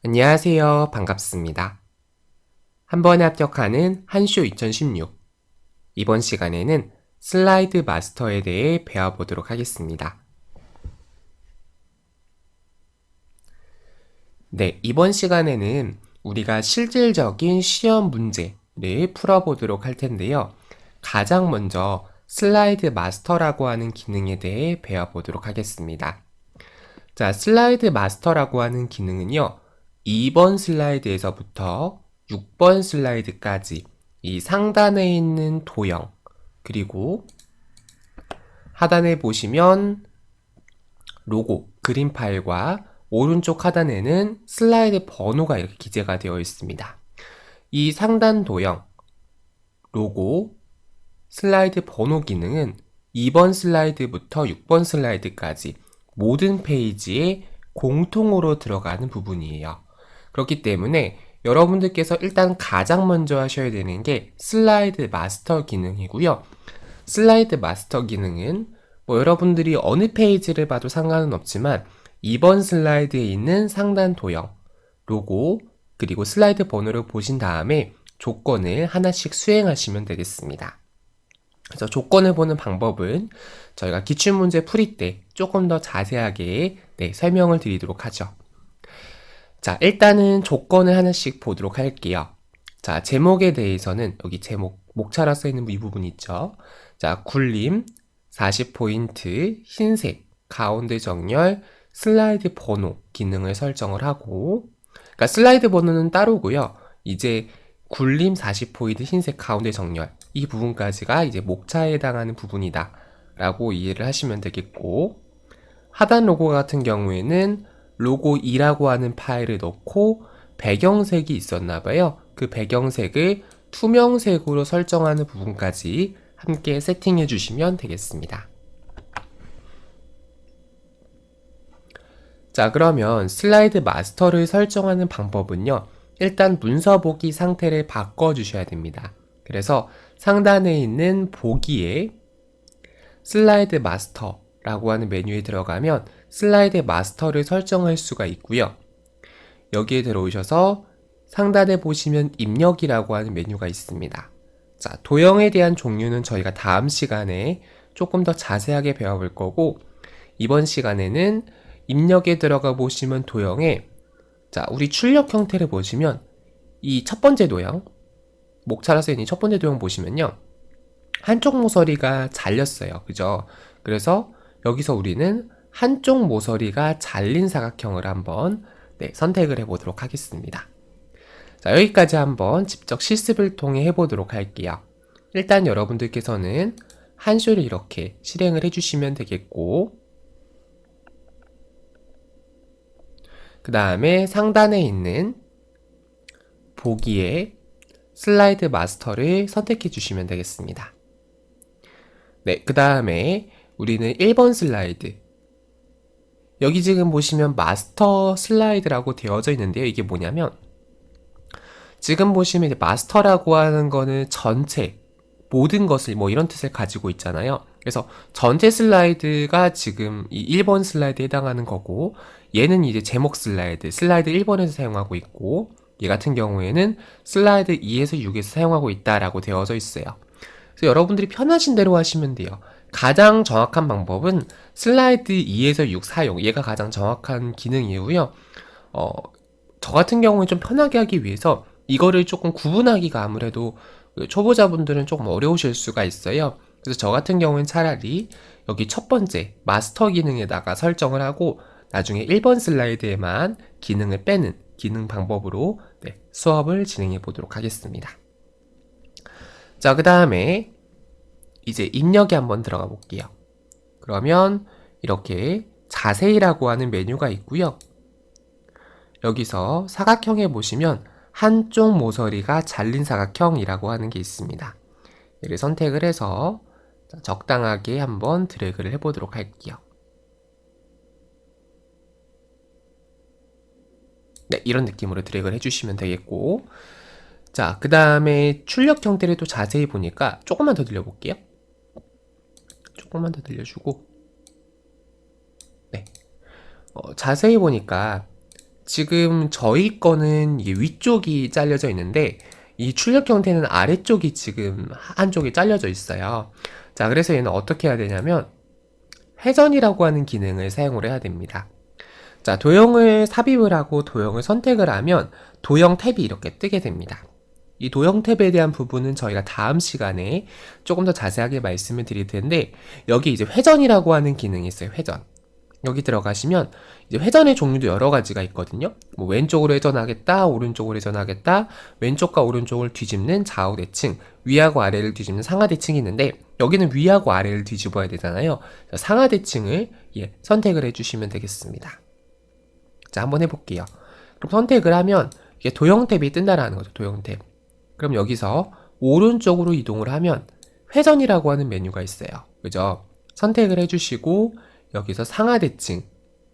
안녕하세요. 반갑습니다. 한 번에 합격하는 한쇼 2016. 이번 시간에는 슬라이드 마스터에 대해 배워보도록 하겠습니다. 네, 이번 시간에는 우리가 실질적인 시험 문제를 풀어보도록 할 텐데요. 가장 먼저 슬라이드 마스터라고 하는 기능에 대해 배워보도록 하겠습니다. 자, 슬라이드 마스터라고 하는 기능은요, 2번 슬라이드에서부터 6번 슬라이드까지 이 상단에 있는 도형, 그리고 하단에 보시면 로고, 그림 파일과 오른쪽 하단에는 슬라이드 번호가 이렇게 기재가 되어 있습니다. 이 상단 도형, 로고, 슬라이드 번호 기능은 2번 슬라이드부터 6번 슬라이드까지 모든 페이지에 공통으로 들어가는 부분이에요. 그렇기 때문에 여러분들께서 일단 가장 먼저 하셔야 되는 게 슬라이드 마스터 기능이고요. 슬라이드 마스터 기능은 여러분들이 어느 페이지를 봐도 상관은 없지만 2번 슬라이드에 있는 상단 도형, 로고, 그리고 슬라이드 번호를 보신 다음에 조건을 하나씩 수행하시면 되겠습니다. 그래서 조건을 보는 방법은 저희가 기출문제 풀이 때 조금 더 자세하게 설명을 드리도록 하죠. 자, 일단은 조건을 하나씩 보도록 할게요. 자, 제목에 대해서는 여기 제목, 목차라 써있는 이 부분 있죠. 자, 굴림, 40포인트, 흰색, 가운데 정렬, 슬라이드 번호 기능을 설정을 하고, 그러니까 슬라이드 번호는 따로고요. 이제 굴림 40포인트 흰색 가운데 정렬 이 부분까지가 이제 목차에 해당하는 부분이다 라고 이해를 하시면 되겠고, 하단 로고 같은 경우에는 로고 2라고 하는 파일을 넣고 배경색이 있었나 봐요. 그 배경색을 투명색으로 설정하는 부분까지 함께 세팅해 주시면 되겠습니다. 자, 그러면 슬라이드 마스터를 설정하는 방법은요. 일단 문서 보기 상태를 바꿔주셔야 됩니다. 그래서 상단에 있는 보기에 슬라이드 마스터라고 하는 메뉴에 들어가면 슬라이드 마스터를 설정할 수가 있고요. 여기에 들어오셔서 상단에 보시면 입력이라고 하는 메뉴가 있습니다. 자, 도형에 대한 종류는 저희가 다음 시간에 조금 더 자세하게 배워볼 거고, 이번 시간에는 입력에 들어가 보시면 도형에, 자, 우리 출력 형태를 보시면 이 첫 번째 도형, 목차라 써있는 첫 번째 도형 보시면요, 한쪽 모서리가 잘렸어요. 그죠? 그래서 여기서 우리는 한쪽 모서리가 잘린 사각형을 한번 선택을 해보도록 하겠습니다. 자, 여기까지 한번 직접 실습을 통해 해보도록 할게요. 일단 여러분들께서는 한쇼를 이렇게 실행을 해주시면 되겠고, 그 다음에 상단에 있는 보기에 슬라이드 마스터를 선택해 주시면 되겠습니다. 네, 그 다음에 우리는 1번 슬라이드, 여기 지금 보시면 마스터 슬라이드라고 되어져 있는데요. 이게 뭐냐면 지금 보시면 이제 마스터라고 하는 거는 전체, 모든 것을 뭐 이런 뜻을 가지고 있잖아요. 그래서 전체 슬라이드가 지금 이 1번 슬라이드에 해당하는 거고, 얘는 이제 제목 슬라이드, 슬라이드 1번에서 사용하고 있고, 얘 같은 경우에는 슬라이드 2에서 6에서 사용하고 있다라고 되어져 있어요. 그래서 여러분들이 편하신 대로 하시면 돼요. 가장 정확한 방법은 슬라이드 2에서 6 사용, 얘가 가장 정확한 기능이고요. 저 같은 경우는 좀 편하게 하기 위해서 이거를 조금 구분하기가 아무래도 초보자분들은 조금 어려우실 수가 있어요. 그래서 저 같은 경우는 차라리 여기 첫 번째 마스터 기능에다가 설정을 하고 나중에 1번 슬라이드에만 기능을 빼는 기능 방법으로 수업을 진행해 보도록 하겠습니다. 자, 그 다음에 이제 입력에 한번 들어가 볼게요. 그러면 이렇게 자세히라고 하는 메뉴가 있고요. 여기서 사각형에 보시면 한쪽 모서리가 잘린 사각형이라고 하는 게 있습니다. 얘를 선택을 해서 적당하게 한번 드래그를 해보도록 할게요. 네, 이런 느낌으로 드래그를 해주시면 되겠고, 자, 그 다음에 출력 형태를 또 자세히 보니까 조금만 더 늘려볼게요. 조금만 더 늘려주고, 네, 자세히 보니까 지금 저희 거는 이게 위쪽이 잘려져 있는데 이 출력 형태는 아래쪽이 지금 한쪽이 잘려져 있어요. 자, 그래서 얘는 어떻게 해야 되냐면 회전이라고 하는 기능을 사용을 해야 됩니다. 자, 도형을 삽입을 하고 도형을 선택을 하면 도형 탭이 이렇게 뜨게 됩니다. 이 도형 탭에 대한 부분은 저희가 다음 시간에 조금 더 자세하게 말씀을 드릴 텐데, 여기 이제 회전이라고 하는 기능이 있어요. 회전. 여기 들어가시면 이제 회전의 종류도 여러 가지가 있거든요. 뭐 왼쪽으로 회전하겠다, 오른쪽으로 회전하겠다, 왼쪽과 오른쪽을 뒤집는 좌우 대칭, 위하고 아래를 뒤집는 상하 대칭이 있는데, 여기는 위하고 아래를 뒤집어야 되잖아요. 상하 대칭을 선택을 해주시면 되겠습니다. 자, 한번 해볼게요. 그럼 선택을 하면 이게 도형 탭이 뜬다라는 거죠. 도형 탭. 그럼 여기서 오른쪽으로 이동을 하면 회전이라고 하는 메뉴가 있어요. 그죠? 선택을 해주시고 여기서 상하 대칭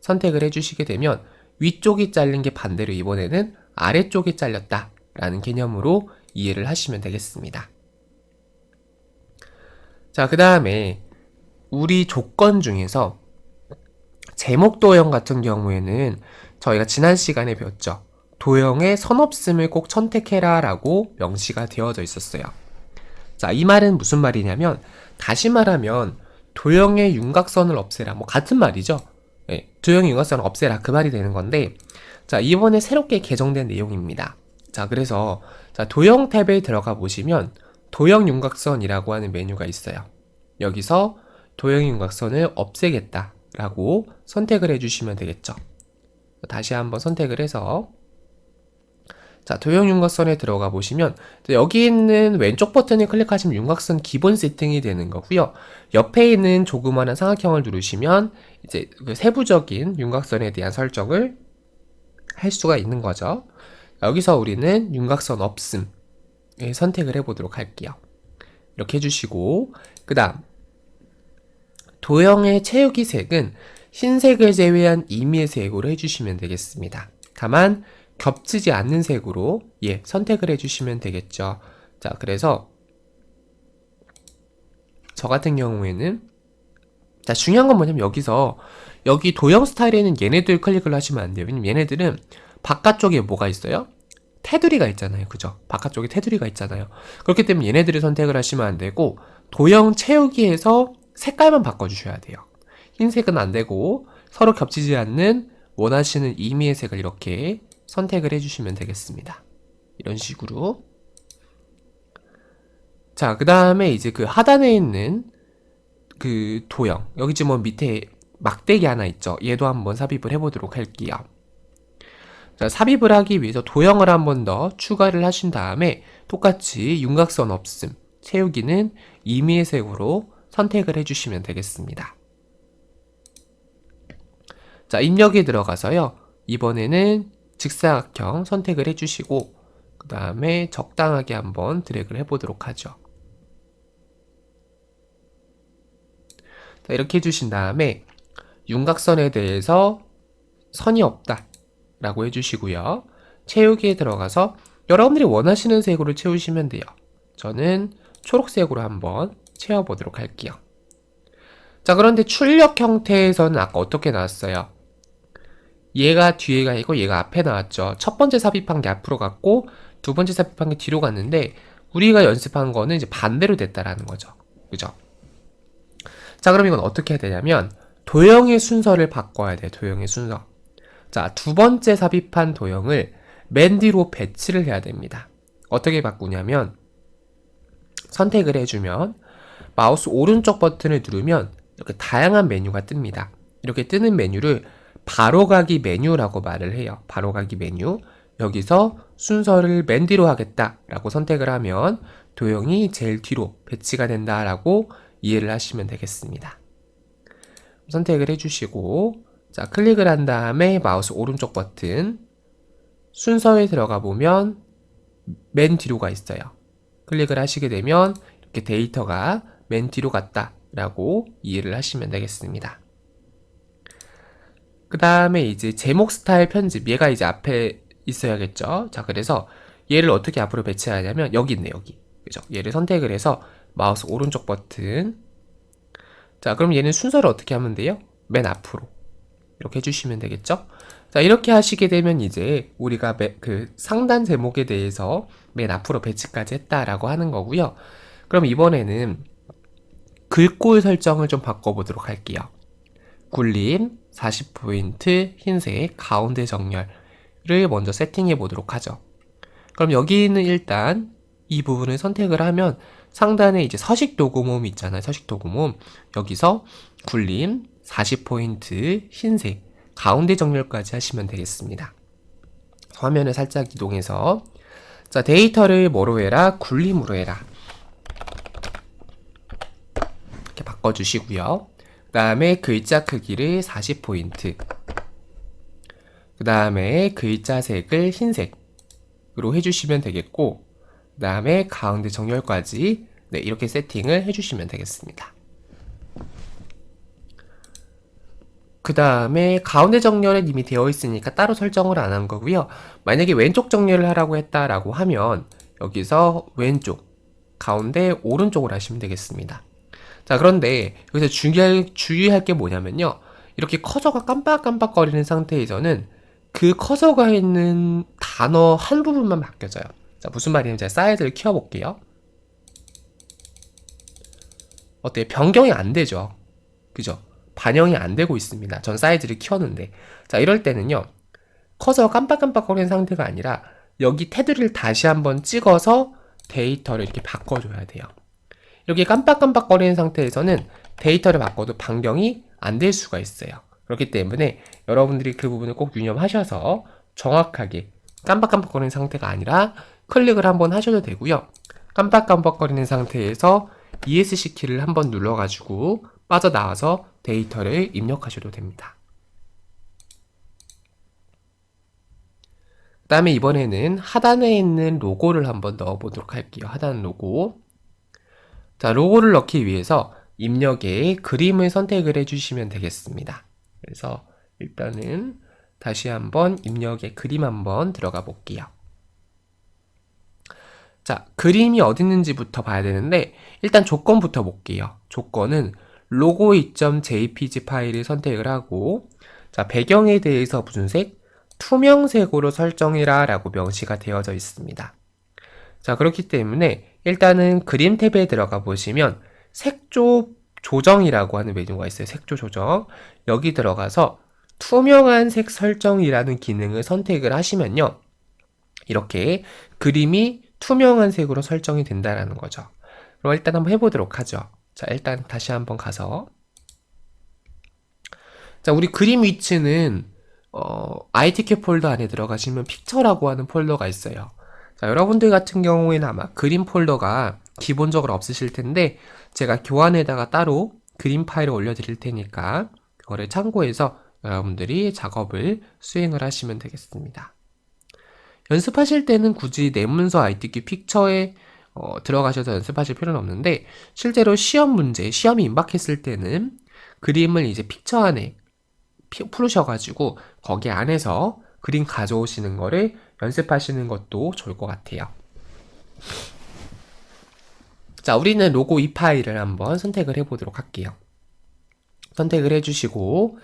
선택을 해주시게 되면 위쪽이 잘린 게 반대로 이번에는 아래쪽이 잘렸다 라는 개념으로 이해를 하시면 되겠습니다. 자, 그 다음에 우리 조건 중에서 제목 도형 같은 경우에는 저희가 지난 시간에 배웠죠. 도형의 선 없음을 꼭 선택해라 라고 명시가 되어져 있었어요. 자, 이 말은 무슨 말이냐면, 다시 말하면 도형의 윤곽선을 없애라, 뭐 같은 말이죠. 네, 도형의 윤곽선을 없애라, 그 말이 되는 건데, 자, 이번에 새롭게 개정된 내용입니다. 자, 그래서 자, 도형 탭에 들어가 보시면 도형 윤곽선이라고 하는 메뉴가 있어요. 여기서 도형 윤곽선을 없애겠다 라고 선택을 해주시면 되겠죠. 다시 한번 선택을 해서, 자, 도형 윤곽선에 들어가 보시면 여기 있는 왼쪽 버튼을 클릭하시면 윤곽선 기본 세팅이 되는 거고요. 옆에 있는 조그마한 삼각형을 누르시면 이제 그 세부적인 윤곽선에 대한 설정을 할 수가 있는 거죠. 여기서 우리는 윤곽선 없음 선택을 해보도록 할게요. 이렇게 해주시고, 그 다음 도형의 채우기 색은 흰색을 제외한 임의의 색으로 해주시면 되겠습니다. 다만 겹치지 않는 색으로 선택을 해주시면 되겠죠. 자, 그래서 저 같은 경우에는, 자, 중요한 건 뭐냐면 여기 도형 스타일에는 얘네들 클릭을 하시면 안 돼요. 왜냐면 얘네들은 바깥쪽에 뭐가 있어요? 테두리가 있잖아요. 그죠? 바깥쪽에 테두리가 있잖아요. 그렇기 때문에 얘네들을 선택을 하시면 안 되고 도형 채우기에서 색깔만 바꿔주셔야 돼요. 흰색은 안 되고 서로 겹치지 않는 원하시는 임의의 색을 이렇게 선택을 해주시면 되겠습니다. 이런 식으로. 자, 그 다음에 이제 그 하단에 있는 그 도형, 여기 지금 뭐 밑에 막대기 하나 있죠. 얘도 한번 삽입을 해보도록 할게요. 자, 삽입을 하기 위해서 도형을 한번 더 추가를 하신 다음에 똑같이 윤곽선 없음, 채우기는 임의의 색으로 선택을 해주시면 되겠습니다. 자, 입력에 들어가서요, 이번에는 직사각형 선택을 해주시고 그 다음에 적당하게 한번 드래그를 해보도록 하죠. 자, 이렇게 해주신 다음에 윤곽선에 대해서 선이 없다 라고 해주시고요. 채우기에 들어가서 여러분들이 원하시는 색으로 채우시면 돼요. 저는 초록색으로 한번 채워보도록 할게요. 자, 그런데 출력 형태에서는 아까 어떻게 나왔어요? 얘가 뒤에 가 있고 얘가 앞에 나왔죠. 첫 번째 삽입한 게 앞으로 갔고 두 번째 삽입한 게 뒤로 갔는데 우리가 연습한 거는 이제 반대로 됐다라는 거죠. 그죠? 자, 그럼 이건 어떻게 해야 되냐면 도형의 순서를 바꿔야 돼요. 도형의 순서. 자, 두 번째 삽입한 도형을 맨 뒤로 배치를 해야 됩니다. 어떻게 바꾸냐면 선택을 해주면 마우스 오른쪽 버튼을 누르면 이렇게 다양한 메뉴가 뜹니다. 이렇게 뜨는 메뉴를 바로가기 메뉴라고 말을 해요. 바로가기 메뉴. 여기서 순서를 맨 뒤로 하겠다 라고 선택을 하면 도형이 제일 뒤로 배치가 된다 라고 이해를 하시면 되겠습니다. 선택을 해주시고, 자, 클릭을 한 다음에 마우스 오른쪽 버튼 순서에 들어가 보면 맨 뒤로가 있어요. 클릭을 하시게 되면 이렇게 데이터가 맨 뒤로 갔다 라고 이해를 하시면 되겠습니다. 그 다음에 이제 제목 스타일 편집, 얘가 이제 앞에 있어야겠죠. 자, 그래서 얘를 어떻게 앞으로 배치하냐면 여기 있네, 여기. 그죠? 얘를 선택을 해서 마우스 오른쪽 버튼. 자, 그럼 얘는 순서를 어떻게 하면 돼요? 맨 앞으로 이렇게 해주시면 되겠죠. 자, 자, 이렇게 하시게 되면 이제 우리가 그 상단 제목에 대해서 맨 앞으로 배치까지 했다라고 하는 거고요. 그럼 이번에는 글꼴 설정을 좀 바꿔보도록 할게요. 굴림, 40포인트, 흰색, 가운데 정렬을 먼저 세팅해 보도록 하죠. 그럼 여기는 일단 이 부분을 선택을 하면 상단에 이제 서식 도구몸 있잖아요. 서식 도구몸. 여기서 굴림, 40포인트, 흰색, 가운데 정렬까지 하시면 되겠습니다. 화면을 살짝 이동해서 자, 데이터를 뭐로 해라? 굴림으로 해라. 이렇게 바꿔주시고요. 그 다음에 글자 크기를 40포인트. 그 다음에 글자 색을 흰색으로 해주시면 되겠고, 그 다음에 가운데 정렬까지 네, 이렇게 세팅을 해주시면 되겠습니다. 그 다음에 가운데 정렬은 이미 되어 있으니까 따로 설정을 안 한 거고요. 만약에 왼쪽 정렬을 하라고 했다라고 하면 여기서 왼쪽, 가운데 오른쪽으로 하시면 되겠습니다. 자, 그런데 여기서 주의할 게 뭐냐면요. 이렇게 커서가 깜빡깜빡거리는 상태에서는 그 커서가 있는 단어 한 부분만 바뀌어져요. 자, 무슨 말이냐면 제가 사이즈를 키워볼게요. 어때요? 변경이 안 되죠? 그죠? 반영이 안 되고 있습니다. 전 사이즈를 키웠는데. 자, 이럴 때는요. 커서가 깜빡깜빡거리는 상태가 아니라 여기 테두리를 다시 한번 찍어서 데이터를 이렇게 바꿔줘야 돼요. 이렇게 깜빡깜빡거리는 상태에서는 데이터를 바꿔도 변경이 안 될 수가 있어요. 그렇기 때문에 여러분들이 그 부분을 꼭 유념하셔서 정확하게 깜빡깜빡거리는 상태가 아니라 클릭을 한번 하셔도 되고요. 깜빡깜빡거리는 상태에서 ESC 키를 한번 눌러가지고 빠져나와서 데이터를 입력하셔도 됩니다. 그 다음에 이번에는 하단에 있는 로고를 한번 넣어보도록 할게요. 하단 로고. 자, 로고를 넣기 위해서 입력에 그림을 선택을 해주시면 되겠습니다. 그래서 일단은 다시 한번 입력에 그림 한번 들어가 볼게요. 자, 그림이 어디 있는지부터 봐야 되는데 일단 조건부터 볼게요. 조건은 로고 2.jpg 파일을 선택을 하고 자, 배경에 대해서 무슨 색? 투명색으로 설정해라 라고 명시가 되어져 있습니다. 자, 그렇기 때문에 일단은 그림 탭에 들어가 보시면 색조 조정이라고 하는 메뉴가 있어요. 색조 조정. 여기 들어가서 투명한 색 설정이라는 기능을 선택을 하시면요. 이렇게 그림이 투명한 색으로 설정이 된다는 거죠. 그럼 일단 한번 해보도록 하죠. 자, 일단 다시 한번 가서 자, 우리 그림 위치는 ITK 폴더 안에 들어가시면 픽처라고 하는 폴더가 있어요. 자, 여러분들 같은 경우에는 아마 그림 폴더가 기본적으로 없으실 텐데 제가 교환에다가 따로 그림 파일을 올려드릴 테니까 그거를 참고해서 여러분들이 작업을 수행을 하시면 되겠습니다. 연습하실 때는 굳이 내 문서 ITK 픽처에 들어가셔서 연습하실 필요는 없는데 실제로 시험 문제, 시험이 임박했을 때는 그림을 이제 픽처 안에 풀으셔가지고 거기 안에서 그림 가져오시는 거를 연습하시는 것도 좋을 것 같아요. 자, 우리는 로고 이 파일을 한번 선택을 해보도록 할게요. 선택을 해주시고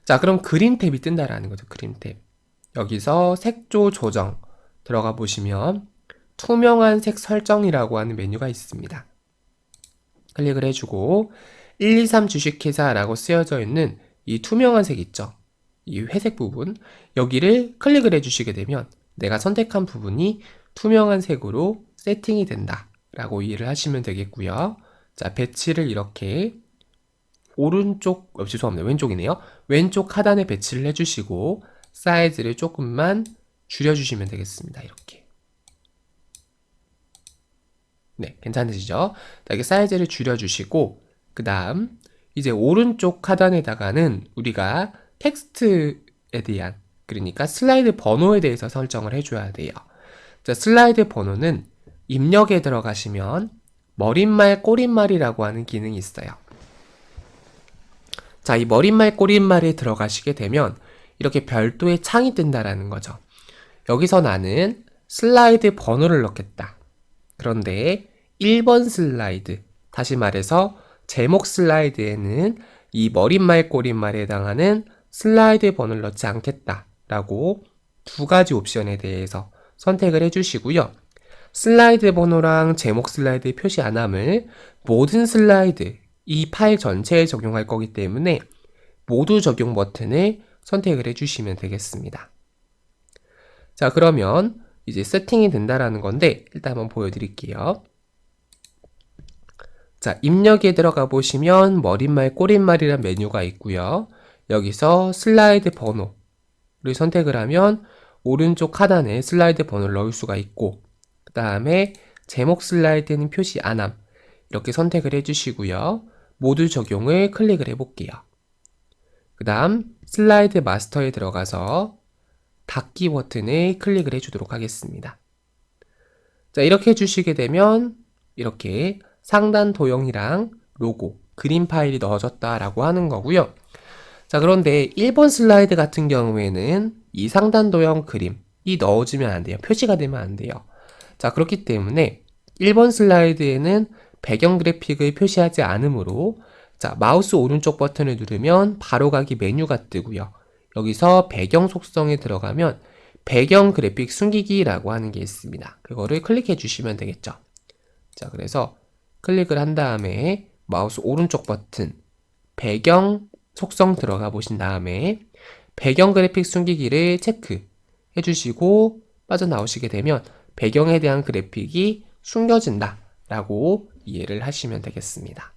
자, 그럼 그림 탭이 뜬다라는 거죠. 그림 탭. 여기서 색조 조정 들어가 보시면 투명한 색 설정이라고 하는 메뉴가 있습니다. 클릭을 해주고 123 주식회사라고 쓰여져 있는 이 투명한 색 있죠? 이 회색 부분 여기를 클릭을 해주시게 되면 내가 선택한 부분이 투명한 색으로 세팅이 된다 라고 이해를 하시면 되겠고요. 자, 배치를 이렇게 오른쪽, 죄송합니다. 왼쪽이네요. 왼쪽 하단에 배치를 해주시고 사이즈를 조금만 줄여주시면 되겠습니다. 이렇게. 네, 괜찮으시죠? 자, 이렇게 사이즈를 줄여주시고 그 다음 이제 오른쪽 하단에다가는 우리가 텍스트에 대한 그러니까 슬라이드 번호에 대해서 설정을 해줘야 돼요. 자, 슬라이드 번호는 입력에 들어가시면 머릿말 꼬릿말이라고 하는 기능이 있어요. 자, 이 머릿말 꼬릿말에 들어가시게 되면 이렇게 별도의 창이 뜬다라는 거죠. 여기서 나는 슬라이드 번호를 넣겠다. 그런데 1번 슬라이드, 다시 말해서 제목 슬라이드에는 이 머릿말 꼬릿말에 해당하는 슬라이드 번호를 넣지 않겠다 라고 두 가지 옵션에 대해서 선택을 해주시고요. 슬라이드 번호랑 제목 슬라이드 표시 안함을 모든 슬라이드, 이 파일 전체에 적용할 거기 때문에 모두 적용 버튼을 선택을 해주시면 되겠습니다. 자, 그러면 이제 세팅이 된다라는 건데 일단 한번 보여드릴게요. 자, 입력에 들어가 보시면 머릿말, 꼬릿말이란 메뉴가 있고요. 여기서 슬라이드 번호를 선택을 하면 오른쪽 하단에 슬라이드 번호를 넣을 수가 있고, 그 다음에 제목 슬라이드는 표시 안함 이렇게 선택을 해주시고요. 모두 적용을 클릭을 해볼게요. 그 다음 슬라이드 마스터에 들어가서 닫기 버튼을 클릭을 해주도록 하겠습니다. 자, 이렇게 해주시게 되면 이렇게 상단 도형이랑 로고, 그림 파일이 넣어졌다라고 하는 거고요. 자, 그런데 1번 슬라이드 같은 경우에는 이 상단 도형 그림이 넣어지면 안 돼요. 표시가 되면 안 돼요. 자, 그렇기 때문에 1번 슬라이드에는 배경 그래픽을 표시하지 않으므로, 자, 마우스 오른쪽 버튼을 누르면 바로가기 메뉴가 뜨고요. 여기서 배경 속성에 들어가면 배경 그래픽 숨기기라고 하는 게 있습니다. 그거를 클릭해 주시면 되겠죠. 자, 그래서 클릭을 한 다음에 마우스 오른쪽 버튼 배경 속성 들어가 보신 다음에 배경 그래픽 숨기기를 체크해 주시고 빠져나오시게 되면 배경에 대한 그래픽이 숨겨진다 라고 이해를 하시면 되겠습니다.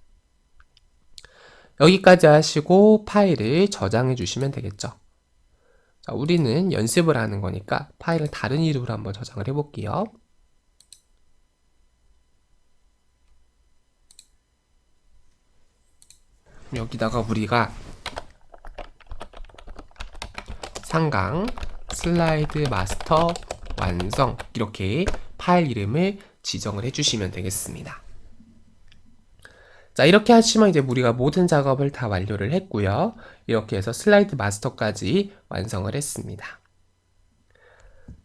여기까지 하시고 파일을 저장해 주시면 되겠죠. 자, 우리는 연습을 하는 거니까 파일을 다른 이름으로 한번 저장을 해 볼게요. 여기다가 우리가 상강 슬라이드 마스터 완성 이렇게 파일 이름을 지정을 해주시면 되겠습니다. 자, 이렇게 하시면 이제 우리가 모든 작업을 다 완료를 했고요. 이렇게 해서 슬라이드 마스터까지 완성을 했습니다.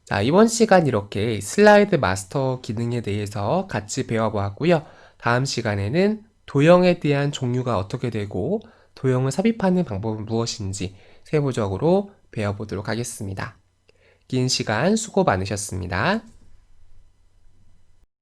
자, 이번 시간 이렇게 슬라이드 마스터 기능에 대해서 같이 배워보았고요. 다음 시간에는 도형에 대한 종류가 어떻게 되고 도형을 삽입하는 방법은 무엇인지 세부적으로 배워보도록 하겠습니다. 긴 시간 수고 많으셨습니다.